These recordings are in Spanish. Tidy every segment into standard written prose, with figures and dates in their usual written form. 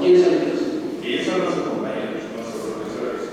¿Quiénes son ellos? Ellos son nuestros compañeros, nuestros profesores,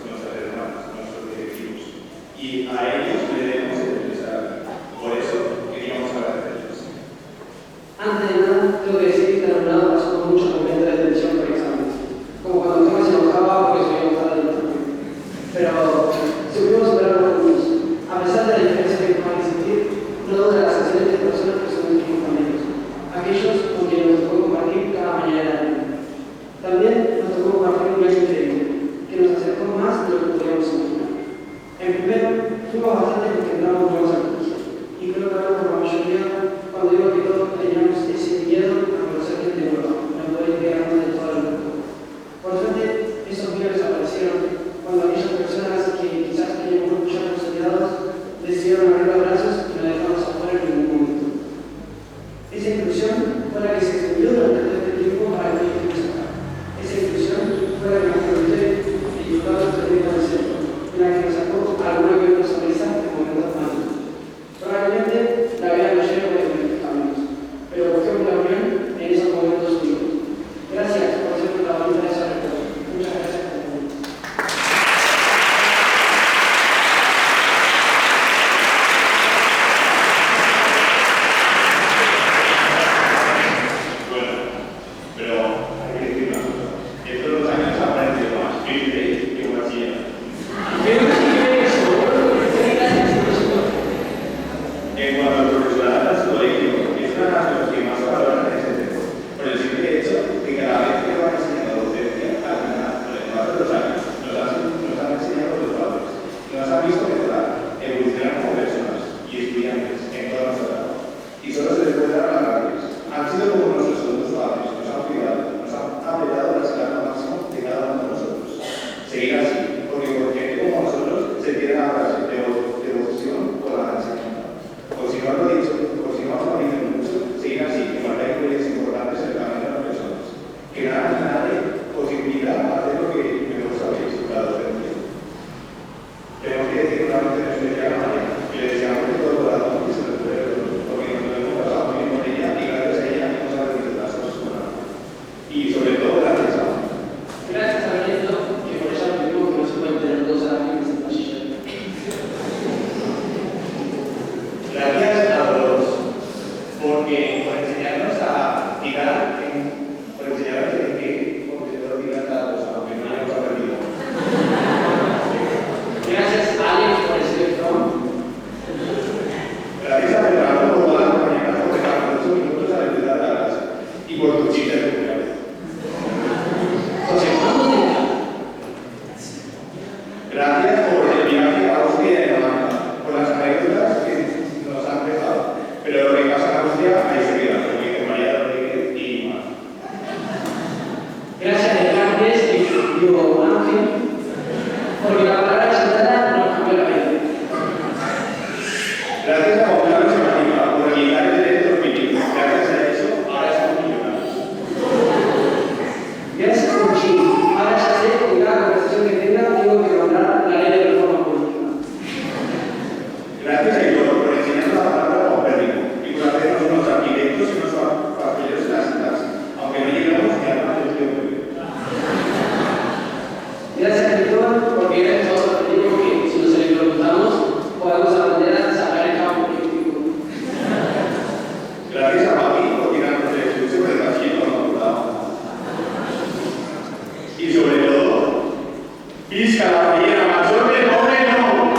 Isca la ballena mayor del moreno.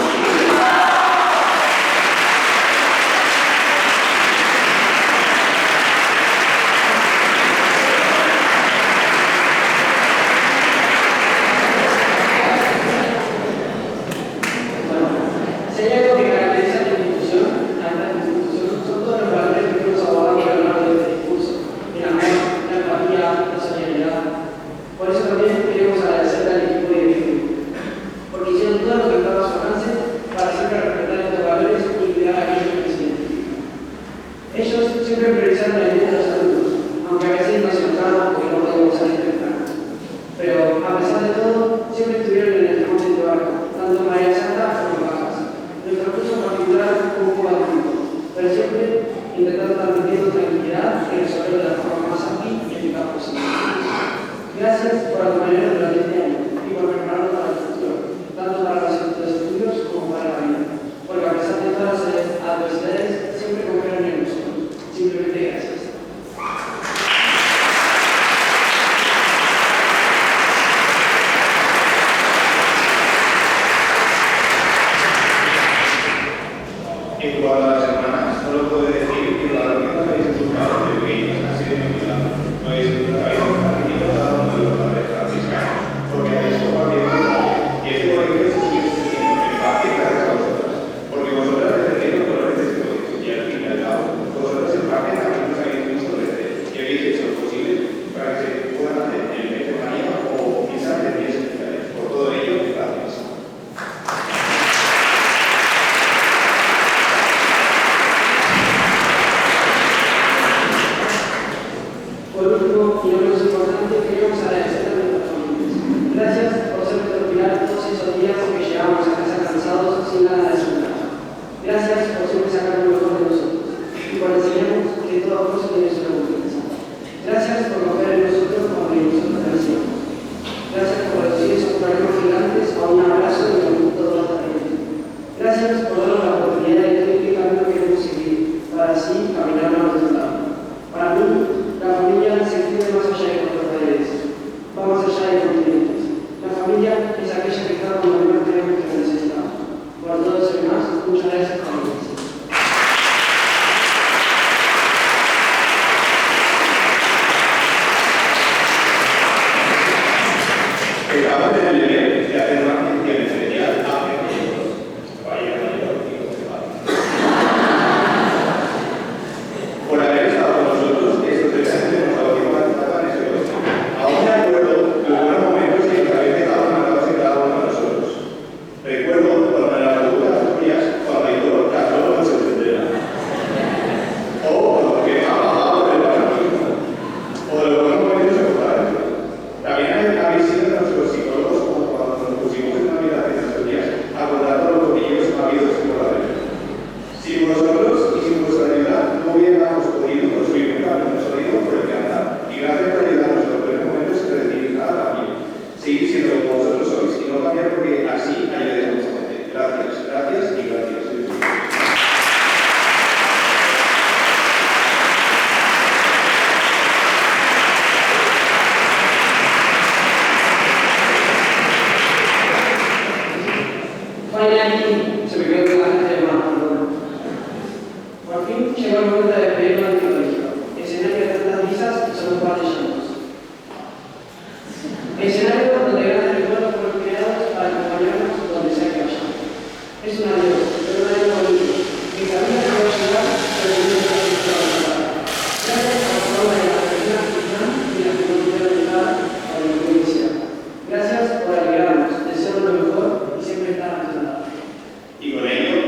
Si hay algo que caracteriza a la institución, son todos los valores que hemos abordado a lo largo de este discurso: el amor, la empatía, la solidaridad. Por eso también queremos agradecer al equipo directivo, porque hicieron todo lo que estaba a su alcance para siempre respetar estos valores y cuidar a aquellos que se identifican. Ellos siempre priorizaron el bien de los alumnos, aunque a veces nos enojaron porque no podíamos salir temprano. Pero a pesar de todo, siempre estuvieron en el monte de barco, tanto en María Santa como en Bajas. Nuestro curso en particular fue un poco adulto, pero siempre intentando transmitiendo tranquilidad y resolver de la forma más ágil y eficaz posible. Gracias por acompañarnos durante este año y por prepararnos para el futuro, tanto para los estudios como para la vida. Porque a pesar de todas las adversidades, siempre confiaron en nosotros. Simplemente gracias. En cuanto a las hermanas, solo puedo decir que la realidad habéis disfrutado de que ha sido muy claro. No habéis disfrutado de cada uno de los padres franciscanos, porque habéis compartido con nadie. Y este colegio se sigue teniendo en parte gracias a vosotras, porque vosotras defendéis los colores de este colegio y al fin y al cabo, vosotras en parte también nos habéis visto desde y habéis hecho lo posible para que se puedan hacer el mes de María o quizás de días especiales. Por todo ello, gracias. Por último, y no menos importante, queremos agradecer a nuestras familias. Gracias por ser nuestro pilar todos esos días que llegamos a casa cansados sin nada de resultado. Gracias por siempre sacar lo mejor de nosotros y por enseñarnos que todo cosa tiene su recompensa. Gracias por confiar en nosotros como que nosotros merecemos. Gracias por reducir esos problemas gigantes a un abrazo y a un punto de la tarea. Gracias por darnos la oportunidad de ver qué camino queremos seguir para así caminar a nuestro lado. Para mí, la familia se extiende más allá de nuestras paredes, va más allá de continentes. La familia es aquella que está cuando menos creemos que necesitamos. Por todo eso y más, muchas gracias, familias. Acabamos de leer de hacer una mención especial a Jesús. Vaya mayor, digo, que vale. Por haber estado con nosotros estos 3 años de nuestra última etapa en este colegio. Aún me acuerdo los buenos momentos que nos habéis dejado marcados en cada uno de nosotros. Recuerdo cuando en la locura de Asturias, cuando hay todo Carlos no se entenderá. O cuando que ha bajado del paradigma. O de los buenos momentos en Costa. También habéis sido nuestros psicólogos como cuando nos pusimos en Navidad en estos días a contar todos los cosquillos habidos por la vida. Sin vosotros y sin vuestra ayuda no hubiéramos podido construir un camino sólido por el que andar. Y gracias por ayudarnos en los primeros momentos que recibir cada cambio. Seguir siendo como vosotros sois y no cambiar porque así ayudáis a mucha gente. Gracias, gracias y gracias. Finally, se me quedó con la gente de mano, perdón. Por fin llegó el momento de despedirnos del colegio. Escenario de tantas risas y solo un par de llantos. Escenario donde grandes recuerdos fueron creados para acompañarnos donde sea que vayamos. Es un adiós, pero un adiós bonito, que camina que va a llegar, pero que no está listo a avanzar. Gracias por la forma de las personas que están y las que no pudieron estar a la provincia. Gracias por alegrarnos, desearnos lo mejor y siempre estar a nuestro lado. Y con ello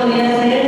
podía ser